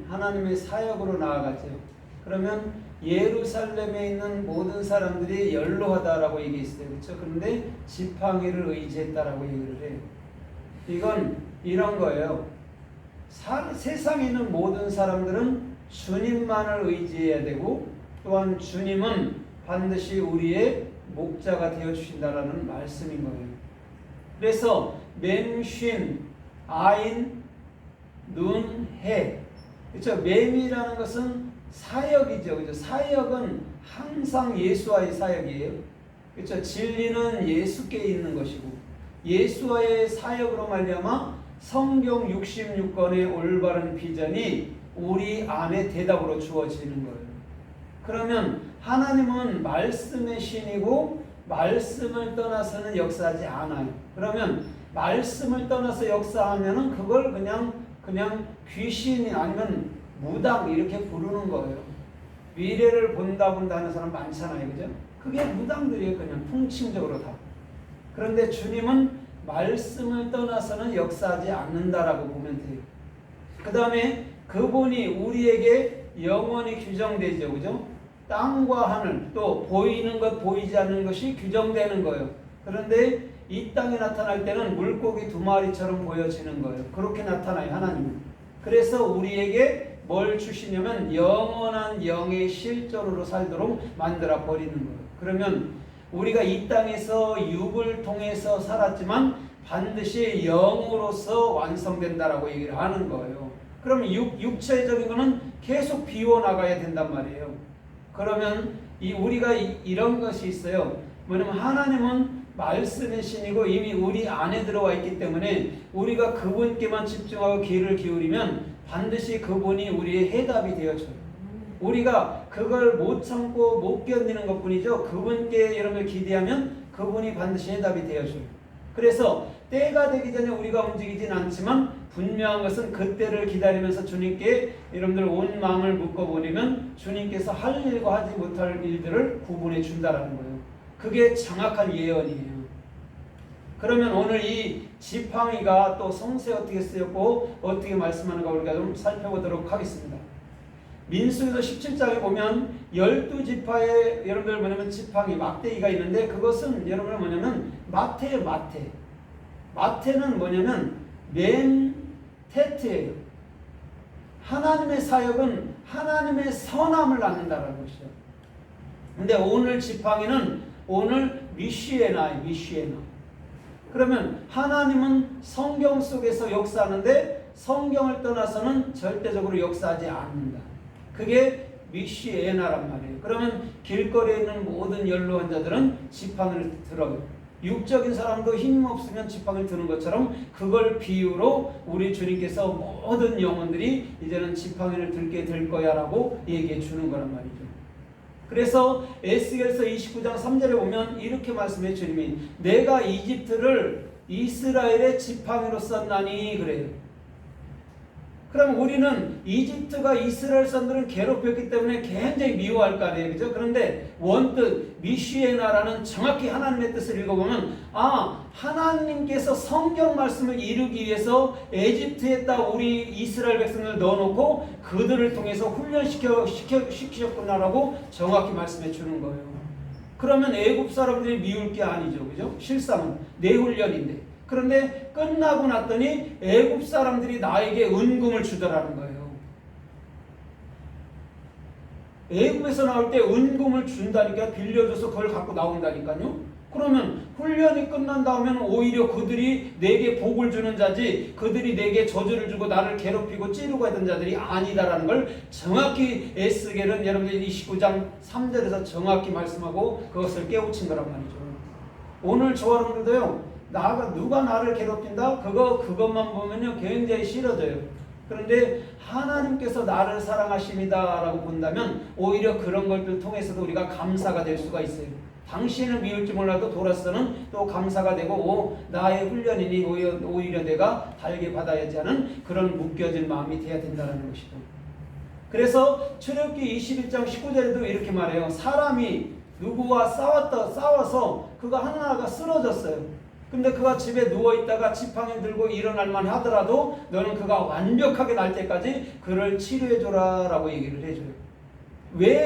하나님의 사역으로 나아가죠. 그러면 예루살렘에 있는 모든 사람들이 연로하다라고 얘기했어요. 그렇죠? 그런데 지팡이를 의지했다라고 얘기를 해요. 이건 이런 거예요. 세상에 있는 모든 사람들은 주님만을 의지해야 되고, 또한 주님은 반드시 우리의 목자가 되어주신다라는 말씀인 거예요. 그래서 맴, 아인, 눈, 해. 그렇죠? 맴이라는 것은 사역이죠. 그렇죠? 사역은 항상 예수와의 사역이에요. 그렇죠? 진리는 예수께 있는 것이고, 예수와의 사역으로 말미암아 성경 66권의 올바른 비전이 우리 안에 대답으로 주어지는 거예요. 그러면 하나님은 말씀의 신이고 말씀을 떠나서는 역사하지 않아요. 그러면 말씀을 떠나서 역사하면은 그걸 그냥 귀신이 아니면 무당 이렇게 부르는 거예요. 미래를 본다 하는 사람 많잖아요. 그죠? 그게 무당들이에요. 그냥 통칭적으로 다. 그런데 주님은 말씀을 떠나서는 역사하지 않는다라고 보면 돼요. 그 다음에 그분이 우리에게 영원히 규정되죠. 그죠? 땅과 하늘, 또 보이는 것, 보이지 않는 것이 규정되는 거예요. 그런데 이 땅에 나타날 때는 물고기 2마리처럼 보여지는 거예요. 그렇게 나타나요, 하나님은. 그래서 우리에게 뭘 주시냐면 영원한 영의 실존으로 살도록 만들어 버리는 거예요. 그러면 우리가 이 땅에서 육을 통해서 살았지만 반드시 영으로서 완성된다라고 얘기를 하는 거예요. 그러면 육체적인 거는 계속 비워나가야 된단 말이에요. 그러면 우리가 이런 것이 있어요. 뭐냐면 하나님은 말씀의 신이고 이미 우리 안에 들어와 있기 때문에 우리가 그분께만 집중하고 귀를 기울이면 반드시 그분이 우리의 해답이 되어줘요. 우리가 그걸 못 참고 못 견디는 것뿐이죠. 그분께 이런 걸 기대하면 그분이 반드시 해답이 되어줘요. 그래서 때가 되기 전에 우리가 움직이진 않지만 분명한 것은 그때를 기다리면서 주님께 여러분들 온 마음을 묶어버리면 주님께서 할 일과 하지 못할 일들을 구분해 준다라는 거예요. 그게 정확한 예언이에요. 그러면 오늘 이 지팡이가 또 성세 어떻게 쓰였고 어떻게 말씀하는가 우리가 좀 살펴보도록 하겠습니다. 민수기도 17장에 보면 12지파에 여러분들 뭐냐면 지팡이 막대기가 있는데 그것은 여러분들 뭐냐면 마태예요. 마태는 뭐냐면 멘테트예요. 하나님의 사역은 하나님의 선함을 낳는다는 것이죠. 근데 오늘 지팡이는 오늘 미시에나예요. 그러면 하나님은 성경 속에서 역사하는데 성경을 떠나서는 절대적으로 역사하지 않는다. 그게 미시에나란 말이에요. 그러면 길거리에 있는 모든 연로한 자들은 지팡이를 들어요. 육적인 사람도 힘없으면 지팡이를 드는 것처럼 그걸 비유로 우리 주님께서 모든 영혼들이 이제는 지팡이를 들게 될 거야 라고 얘기해 주는 거란 말이죠. 그래서 에스겔서 29장 3절에 보면 이렇게 말씀해 주님이 내가 이집트를 이스라엘의 지팡이로 썼나니 그래요. 그럼 우리는 이집트가 이스라엘 사람들은 괴롭혔기 때문에 굉장히 미워할 거 아니에요. 그죠? 그런데 원뜻 미시에나라는 정확히 하나님의 뜻을 읽어보면 하나님께서 성경 말씀을 이루기 위해서 에집트에다 우리 이스라엘 백성을 넣어놓고 그들을 통해서 훈련시키셨구나라고 정확히 말씀해 주는 거예요. 그러면 애굽 사람들이 미울 게 아니죠. 그죠? 실상은 내 훈련인데. 그런데 끝나고 났더니 애굽 사람들이 나에게 은금을 주더라는 거예요. 애굽에서 나올 때 은금을 준다니까 빌려줘서 그걸 갖고 나온다니까요. 그러면 훈련이 끝난 다음에는 오히려 그들이 내게 복을 주는 자지 그들이 내게 저주를 주고 나를 괴롭히고 찌르고 하던 자들이 아니다라는 걸 정확히 에스겔은 여러분들 29장 3절에서 정확히 말씀하고 그것을 깨우친 거란 말이죠. 오늘 저와 여러분들도요. 누가 나를 괴롭힌다? 그것만 보면요 굉장히 싫어져요. 그런데 하나님께서 나를 사랑하십니다라고 본다면 오히려 그런 것들 통해서도 우리가 감사가 될 수가 있어요. 당신을 미울지 몰라도 돌아서는 또 감사가 되고 나의 훈련이니 오히려 내가 달게 받아야지 하는 그런 묶여진 마음이 돼야 된다는 것이죠. 그래서 출애굽기 21장 19절에도 이렇게 말해요. 사람이 누구와 싸워서 그가 하나가 쓰러졌어요. 근데 그가 집에 누워있다가 지팡이 들고 일어날 만 하더라도 너는 그가 완벽하게 날 때까지 그를 치료해줘라 라고 얘기를 해줘요. 왜